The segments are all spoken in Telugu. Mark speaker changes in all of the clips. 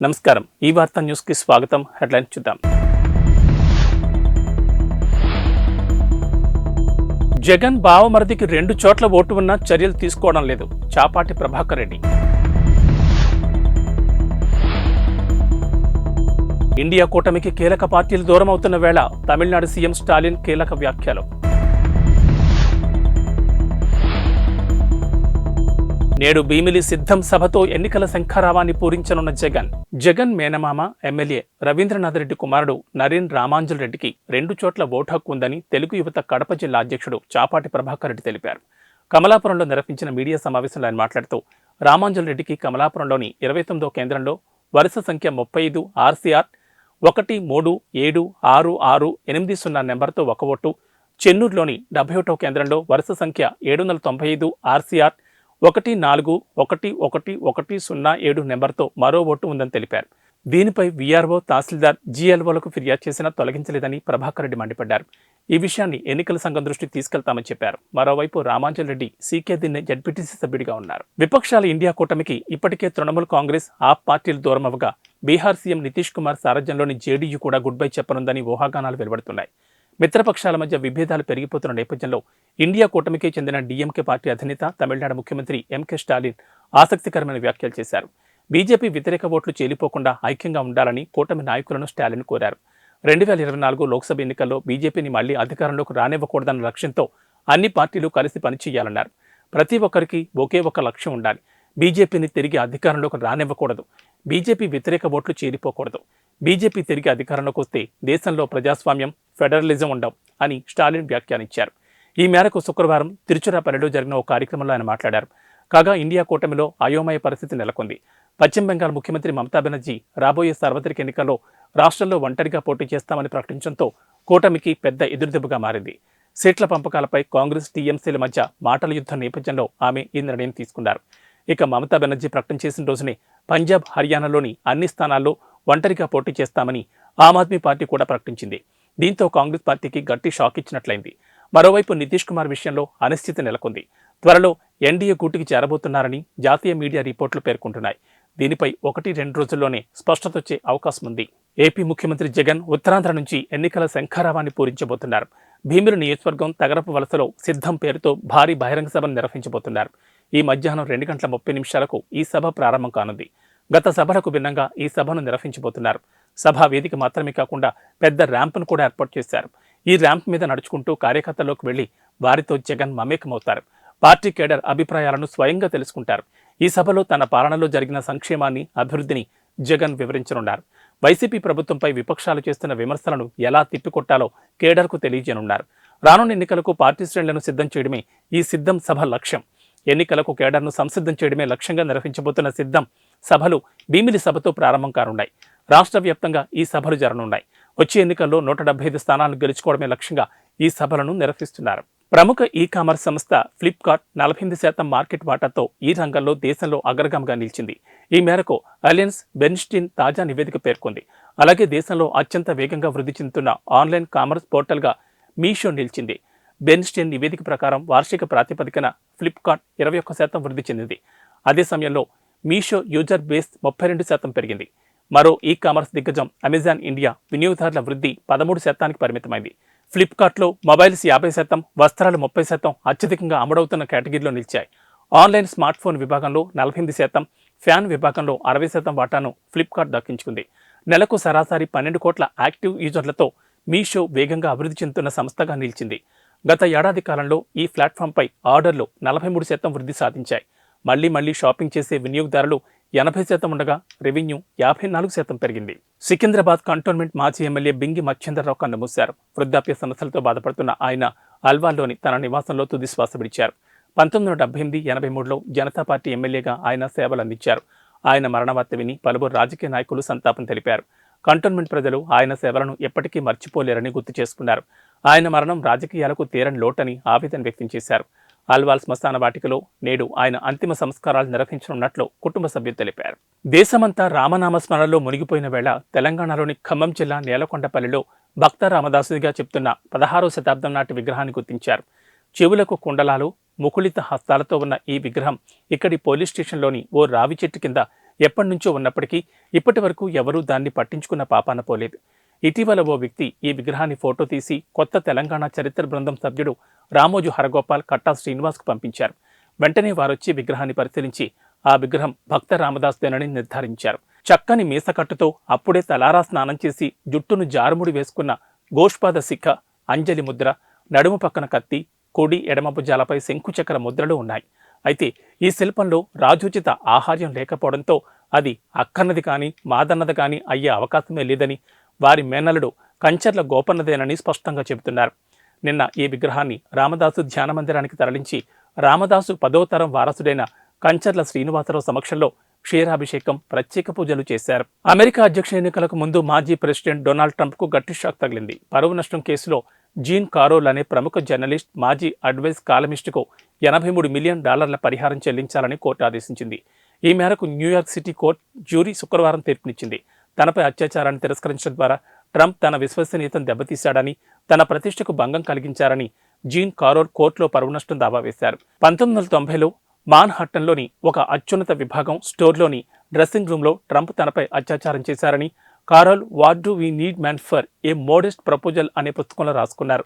Speaker 1: నమస్కారం. ఈ వార్తా న్యూస్ కి స్వాగతం. హెడ్లైన్స్ చూద్దాం. జగన్ బావమరిదికి 2 చోట్ల ఓటు ఉన్నా చర్యలు తీసుకోవడం లేదు. చాపాటి ప్రభాకర్ రెడ్డి. ఇండియా కూటమికి కీలక పార్టీలు దూరం అవుతున్న వేళ తమిళనాడు సీఎం స్టాలిన్ కీలక వ్యాఖ్యలు. నేడు భీమిలి సిద్ధం సభతో ఎన్నికల శంఖారావాన్ని పూరించనున్న జగన్ మేనమామ ఎమ్మెల్యే రవీంద్రనాథ్ రెడ్డి కుమారుడు నరేన్ రామాంజల్ రెడ్డికి 2 చోట్ల ఓటు హక్కు ఉందని తెలుగు యువత కడప జిల్లా అధ్యక్షుడు చాపాటి ప్రభాకర్ రెడ్డి తెలిపారు. కమలాపురంలో నిర్వహించిన మీడియా సమావేశంలో ఆయన మాట్లాడుతూ రామాంజల్ రెడ్డికి కమలాపురంలోని 29వ కేంద్రంలో వరుస సంఖ్య 35 ఆర్సీఆర్ 13766880 నెంబర్తో 1 ఓటు, చెన్నూరులోని 71వ కేంద్రంలో వరుస సంఖ్య 795 ఆర్సీఆర్ 141110 నెంబర్తో మరో ఓటు ఉందని తెలిపారు. దీనిపై వీఆర్ఓ, తహసీల్దార్, జీఎల్ఓలకు ఫిర్యాదు చేసినా తొలగించలేదని ప్రభాకర్ రెడ్డి మండిపడ్డారు. ఈ విషయాన్ని ఎన్నికల సంఘం దృష్టికి తీసుకెళ్తామని చెప్పారు. మరోవైపు రామాంజల్ రెడ్డి సీకే దిన్నే జడ్పీటీసీ సభ్యుడిగా ఉన్నారు. విపక్షాల ఇండియా కూటమికి ఇప్పటికే తృణమూల్ కాంగ్రెస్, ఆప్ పార్టీలు దూరమవగా బీహార్ సీఎం నితీష్ కుమార్ సారథ్యంలోని జేడీయూ కూడా గుడ్ బై చెప్పనుందని ఊహాగానాలు వెలువడుతున్నాయి. మిత్రపక్షాల మధ్య విభేదాలు పెరిగిపోతున్న నేపథ్యంలో ఇండియా కూటమికి చెందిన డీఎంకే పార్టీ అధినేత తమిళనాడు ముఖ్యమంత్రి ఎంకే స్టాలిన్ ఆసక్తికరమైన వ్యాఖ్యలు చేశారు. బీజేపీ వ్యతిరేక ఓట్లు చేలిపోకుండా ఐక్యంగా ఉండాలని కూటమి నాయకులను స్టాలిన్ కోరారు. 2024 లోక్సభ ఎన్నికల్లో బీజేపీని మళ్లీ అధికారంలోకి రానివ్వకూడదన్న లక్ష్యంతో అన్ని పార్టీలు కలిసి పనిచేయాలన్నారు. ప్రతి ఒక్కరికి ఒకే ఒక లక్ష్యం ఉండాలి. బీజేపీని తిరిగి అధికారంలోకి రానివ్వకూడదు. బీజేపీ వ్యతిరేక ఓట్లు చేరిపోకూడదు. బీజేపీ తిరిగి అధికారంలోకి వస్తే దేశంలో ప్రజాస్వామ్యం, ఫెడరలిజం ఉండవు అని స్టాలిన్ వ్యాఖ్యానించారు. ఈ మేరకు శుక్రవారం తిరుచిరాపల్లిలో జరిగిన ఓ కార్యక్రమంలో ఆయన మాట్లాడారు. కాగా ఇండియా కూటమిలో అయోమయ పరిస్థితి నెలకొంది. పశ్చిమ బెంగాల్ ముఖ్యమంత్రి మమతా బెనర్జీ రాబోయే సార్వత్రిక ఎన్నికల్లో రాష్ట్రంలో ఒంటరిగా పోటీ చేస్తామని ప్రకటించడంతో కూటమికి పెద్ద ఎదురుదెబ్బగా మారింది. సీట్ల పంపకాలపై కాంగ్రెస్, టీఎంసీల మధ్య మాటల యుద్ధం నేపథ్యంలో ఆమె ఈ నిర్ణయం తీసుకున్నారు. ఇక మమతా బెనర్జీ ప్రకటన చేసిన రోజునే పంజాబ్, హర్యానాలోని అన్ని స్థానాల్లో ఒంటరిగా పోటీ చేస్తామని ఆమ్ ఆద్మీ పార్టీ కూడా ప్రకటించింది. దీంతో కాంగ్రెస్ పార్టీకి గట్టి షాక్ ఇచ్చినట్లయింది. మరోవైపు నితీష్ కుమార్ విషయంలో అనిశ్చితి నెలకొంది. త్వరలో ఎన్డీఏ గూటికి చేరబోతున్నారని జాతీయ మీడియా రిపోర్టులు పేర్కొంటున్నాయి. దీనిపై 1-2 రోజుల్లోనే స్పష్టత వచ్చే అవకాశం ఉంది. ఏపీ ముఖ్యమంత్రి జగన్ ఉత్తరాంధ్ర నుంచి ఎన్నికల శంఖారావాన్ని పూరించబోతున్నారు. భీమిలి నియోజకవర్గం తగరపు వలసలో సిద్ధం పేరుతో భారీ బహిరంగ సభను నిర్వహించబోతున్నారు. ఈ మధ్యాహ్నం 2:30 ఈ సభ ప్రారంభం కానుంది. గత సభలకు భిన్నంగా ఈ సభను నిర్వహించబోతున్నారు. సభా వేదిక మాత్రమే కాకుండా పెద్ద ర్యాంపును కూడా ఏర్పాటు చేశారు. ఈ ర్యాంప్ మీద నడుచుకుంటూ కార్యకర్తల్లోకి వెళ్లి వారితో జగన్ మమేకమవుతారు. పార్టీ కేడర్ అభిప్రాయాలను స్వయంగా తెలుసుకుంటారు. ఈ సభలో తన పాలనలో జరిగిన సంక్షేమాన్ని, అభివృద్ధిని జగన్ వివరించనున్నారు. వైసీపీ ప్రభుత్వంపై విపక్షాలు చేస్తున్న విమర్శలను ఎలా తిప్పికొట్టాలో కేడర్కు తెలియజేయనున్నారు. రానున్న ఎన్నికలకు పార్టీ శ్రేణులను సిద్ధం చేయడమే ఈ సిద్ధం సభ లక్ష్యం. ఎన్నికలకు కేడర్ను సంసిద్ధం చేయడమే లక్ష్యంగా నిర్వహించబోతున్న సిద్ధం సభలు భీమిలి సభతో ప్రారంభం కానున్నాయి. రాష్ట్ర వ్యాప్తంగా ఈ సభలు జరగనున్నాయి. వచ్చే ఎన్నికల్లో 175 స్థానాలు గెలుచుకోవడమే లక్ష్యంగా ఈ సభలను నిర్వహిస్తున్నారు. ప్రముఖ ఈ-కామర్స్ సంస్థ ఫ్లిప్కార్ట్ 48% మార్కెట్ వాటాతో ఈ రంగంలో దేశంలో అగ్రగామిగా నిలిచింది. ఈ మేరకు అలయన్స్ బెర్న్స్టీన్ తాజా నివేదిక పేర్కొంది. అలాగే దేశంలో అత్యంత వేగంగా వృద్ధి చెందుతున్న ఆన్లైన్ కామర్స్ పోర్టల్గా మీషో నిలిచింది. బెర్న్స్టీన్ నివేదిక ప్రకారం వార్షిక ప్రాతిపదికన ఫ్లిప్కార్ట్ 21% వృద్ధి చెందింది. అదే సమయంలో మీషో యూజర్ బేస్ 32% పెరిగింది. మరో ఈ-కామర్స్ దిగ్గజం అమెజాన్ ఇండియా వినియోగదారుల వృద్ధి 13% పరిమితమైంది. ఫ్లిప్కార్ట్లో మొబైల్స్ 50%, వస్త్రాలు 30% అత్యధికంగా అమ్ముడవుతున్న కేటగిరీలో నిలిచాయి. ఆన్లైన్ స్మార్ట్ ఫోన్ విభాగంలో 48%, ఫ్యాన్ విభాగంలో 60% వాటాను ఫ్లిప్కార్ట్ దక్కించుకుంది. నెలకు సరాసరి 12 కోట్ల యాక్టివ్ యూజర్లతో మీషో వేగంగా అభివృద్ధి చెందుతున్న సంస్థగా నిలిచింది. గత ఏడాది కాలంలో ఈ ప్లాట్ఫామ్పై ఆర్డర్లు 43% వృద్ధి సాధించాయి. మళ్లీ షాపింగ్ చేసే వినియోగదారులు 80% ఉండగా రెవెన్యూ 54% పెరిగింది. సికింద్రాబాద్ కంటోన్మెంట్ మాజీ ఎమ్మెల్యే బింగి మచ్చేంద్రరావు కన్నుమూశారు. వృద్ధాప్య సమస్యలతో బాధపడుతున్న ఆయన అల్వాల్లోని తన నివాసంలో తుది శ్వాస విడిచారు. 1978-83లో జనతా పార్టీ ఎమ్మెల్యేగా ఆయన సేవలు అందించారు. ఆయన మరణ వార్త విని పలువురు రాజకీయ నాయకులు సంతాపం తెలిపారు. కంటోన్మెంట్ ప్రజలు ఆయన సేవలను ఎప్పటికీ మర్చిపోలేరని గుర్తు చేసుకున్నారు. ఆయన మరణం రాజకీయాలకు తీరని లోటని ఆవేదన వ్యక్తం చేశారు. అల్వాల్ శ్మశాన వాటికలో నేడు ఆయన అంతిమ సంస్కారాలు నిర్వహించనున్నట్లు కుటుంబ సభ్యులు తెలిపారు. దేశమంతా రామనామ స్మరణలో మునిగిపోయిన వేళ తెలంగాణలోని ఖమ్మం జిల్లా నేలకొండపల్లిలో భక్త రామదాసుడిగా చెప్తున్న 16వ శతాబ్దం నాటి విగ్రహాన్ని గుర్తించారు. చెవులకు కుండలాలు, ముకుళిత హస్తాలతో ఉన్న ఈ విగ్రహం ఇక్కడి పోలీస్ స్టేషన్లోని ఓ రావి చెట్టు కింద ఎప్పటి నుంచో ఉన్నప్పటికీ ఇప్పటి వరకు ఎవరూ దాన్ని పట్టించుకున్న పాపాన పోలేదు. ఇటీవల ఓ వ్యక్తి ఈ విగ్రహాన్ని ఫోటో తీసి కొత్త తెలంగాణ చరిత్ర బృందం సభ్యుడు రామోజు హరగోపాల్ కట్టా శ్రీనివాస్కు పంపించారు. వెంటనే వారొచ్చి విగ్రహాన్ని పరిశీలించి ఆ విగ్రహం భక్త రామదాస్దేనని నిర్ధారించారు. చక్కని మీసకట్టుతో అప్పుడే తలారా స్నానం చేసి జుట్టును జారుముడి వేసుకున్న గోష్పాద శిఖ, అంజలి ముద్ర, నడుము పక్కన కత్తి, కుడి ఎడమ భుజాలపై శంకుచక్ర ముద్రలు ఉన్నాయి. అయితే ఈ శిల్పంలో రాజోచిత ఆహార్యం లేకపోవడంతో అది అక్కన్నది కానీ మాదన్నది కానీ అయ్యే అవకాశమే లేదని, వారి మేనలుడు కంచర్ల గోపన్నదేనని స్పష్టంగా చెబుతున్నారు. నిన్న ఈ విగ్రహాన్ని రామదాసు ధ్యాన మందిరానికి తరలించి రామదాసు 10వ తరం వారసుడైన కంచర్ల శ్రీనివాసరావు సమక్షంలో క్షీరాభిషేకం, ప్రత్యేక పూజలు చేశారు. అమెరికా అధ్యక్ష ఎన్నికలకు ముందు మాజీ ప్రెసిడెంట్ డొనాల్డ్ ట్రంప్కు గట్టి షాక్ తగిలింది. పరువు నష్టం కేసులో జీన్ కారోల్ అనే ప్రముఖ జర్నలిస్ట్, మాజీ అడ్వైస్ కాలమిస్టుకు $83 మిలియన్ పరిహారం చెల్లించాలని కోర్టు ఆదేశించింది. ఈ మేరకు న్యూయార్క్ సిటీ కోర్టు జ్యూరీ శుక్రవారం తీర్పునిచ్చింది. తనపై అత్యాచారాన్ని తిరస్కరించడం ద్వారా ట్రంప్ తన విశ్వసనీయతను దెబ్బతీశాడని, తన ప్రతిష్టకు భంగం కలిగించారని జీన్ కారోల్ కోర్టులో పరువు నష్టం దావా వేశారు. 1990లో మాన్హట్టన్లోని ఒక అత్యున్నత విభాగం స్టోర్లోని డ్రెస్సింగ్ రూమ్లో ట్రంప్ తనపై అత్యాచారం చేశారని Carroll what do we need man for a modest proposal అనే పుస్తకంలో రాసుకున్నారు.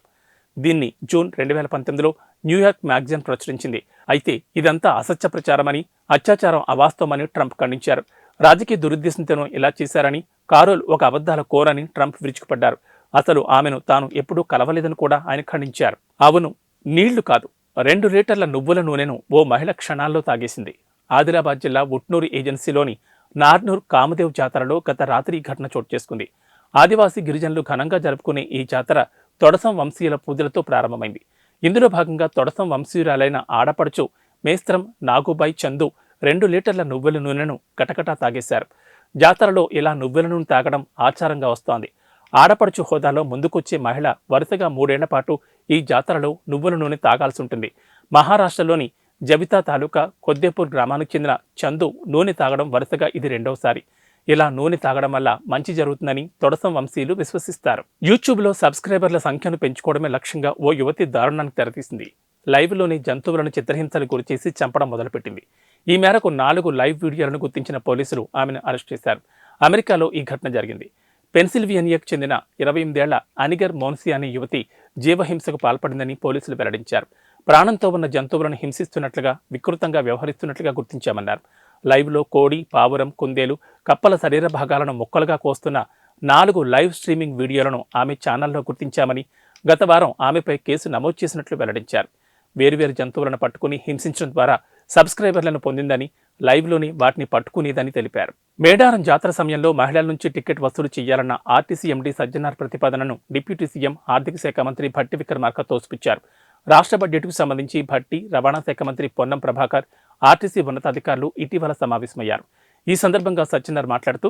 Speaker 1: దీన్ని జూన్ 2019లో న్యూయార్క్ మ్యాగజైన్ ప్రచురించింది. అయితే ఇదంతా అసత్య ప్రచారమని, అత్యాచారం అవాస్తవమని ట్రంప్ ఖండించారు. రాజకీయ దురుద్దేశంతోనూ ఇలా చేశారని, కారోల్ ఒక అబద్ధాల కోరని ట్రంప్ విరుచుకుపడ్డారు. అసలు ఆమెను తాను ఎప్పుడూ కలవలేదని కూడా ఆయన ఖండించారు. అవును, నీళ్లు కాదు, 2 లీటర్ల నువ్వుల నూనెను ఓ మహిళ క్షణాల్లో తాగేసింది. ఆదిలాబాద్ జిల్లా ఉట్నూరు ఏజెన్సీలోని నార్నూర్ కామదేవ్ జాతరలో గత రాత్రి ఈ ఘటన చోటు చేసుకుంది. ఆదివాసీ గిరిజనులు ఘనంగా జరుపుకునే ఈ జాతర తొడసం వంశీయుల పూజలతో ప్రారంభమైంది. ఇందులో భాగంగా తొడసం వంశీయురాలైన ఆడపడుచు మేస్త్రం నాగుబాయి చందు 2 లీటర్ల నువ్వుల నూనెను కటకటా తాగేశారు. జాతరలో ఇలా నువ్వుల నూనె తాగడం ఆచారంగా వస్తోంది. ఆడపడుచు హోదాలో ముందుకొచ్చే మహిళ వరుసగా 3 ఏళ్ల పాటు ఈ జాతరలో నువ్వుల నూనె తాగాల్సి ఉంటుంది. మహారాష్ట్రలోని జబితా తాలూకా కొద్దేపూర్ గ్రామానికి చెందిన చందు నూనె తాగడం వరుసగా ఇది 2వసారి. ఇలా నూనె తాగడం వల్ల మంచి జరుగుతుందని తొడసం వంశీయులు విశ్వసిస్తారు. యూట్యూబ్లో సబ్స్క్రైబర్ల సంఖ్యను పెంచుకోవడమే లక్ష్యంగా ఓ యువతి దారుణానికి తెరతీసింది. లైవ్లోని జంతువులను చిత్రహింసలు గురిచేసి చంపడం మొదలుపెట్టింది. ఈ మేరకు 4 లైవ్ వీడియోలను గుర్తించిన పోలీసులు ఆమెను అరెస్ట్ చేశారు. అమెరికాలో ఈ ఘటన జరిగింది. పెన్సిల్వేనియాకు చెందిన 28 ఏళ్ల అనిగర్ మోన్సీ అనే యువతి జీవహింసకు పాల్పడిందని పోలీసులు వెల్లడించారు. ప్రాణంతో ఉన్న జంతువులను హింసిస్తున్నట్లుగా, వికృతంగా వ్యవహరిస్తున్నట్లుగా గుర్తించామన్నారు. లైవ్లో కోడి, పావురం, కుందేలు, కప్పల శరీర భాగాలను ముక్కలుగా కోస్తున్న 4 లైవ్ స్ట్రీమింగ్ వీడియోలను ఆమె ఛానల్లో గుర్తించామని, గత వారం ఆమెపై కేసు నమోదు చేసినట్లు వెల్లడించారు. వేరువేరు జంతువులను పట్టుకుని హింసించడం ద్వారా సబ్స్క్రైబర్లను పొందిందని, లైవ్లోని వాటిని పట్టుకునేదని తెలిపారు. మేడారం జాతర సమయంలో మహిళల నుంచి టికెట్ వసూలు చేయాలన్న ఆర్టీసీ ఎండీ సజ్జనార్ ప్రతిపాదనను డిప్యూటీ సీఎం, ఆర్థిక శాఖ మంత్రి భట్టి విక్రమార్క తోసిపుచ్చారు. రాష్ట్ర బడ్జెట్కు సంబంధించి భట్టి, రవాణా శాఖ మంత్రి పొన్నం ప్రభాకర్, ఆర్టీసీ ఉన్నతాధికారులు ఇటీవల సమావేశమయ్యారు. ఈ సందర్భంగా సజ్జనార్ మాట్లాడుతూ,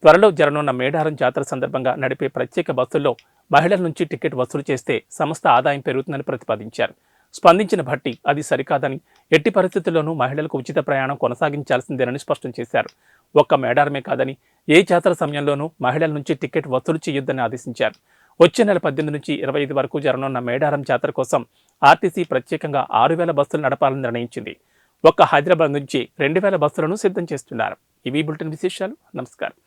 Speaker 1: త్వరలో జరగనున్న మేడారం జాతర సందర్భంగా నడిపే ప్రత్యేక బస్సుల్లో మహిళల నుంచి టికెట్ వసూలు చేస్తే సంస్థ ఆదాయం పెరుగుతుందని ప్రతిపాదించారు. స్పందించిన భట్టి అది సరికాదని, ఎట్టి పరిస్థితుల్లోనూ మహిళలకు ఉచిత ప్రయాణం కొనసాగించాల్సిందేనని స్పష్టం చేశారు. ఒక్క మేడారమే కాదని ఏ జాతర సమయంలోనూ మహిళల నుంచి టికెట్ వసూలు చేయొద్దని ఆదేశించారు. వచ్చే నెల 18 నుంచి 25 వరకు జరగనున్న మేడారం జాతర కోసం ఆర్టీసీ ప్రత్యేకంగా 6,000 బస్సులు నడపాలని నిర్ణయించింది. ఒక్క హైదరాబాద్ నుంచి 2,000 బస్సులను సిద్ధం చేస్తున్నారు. ఇవి బులెటిన్ విశేషాలు. నమస్కారం.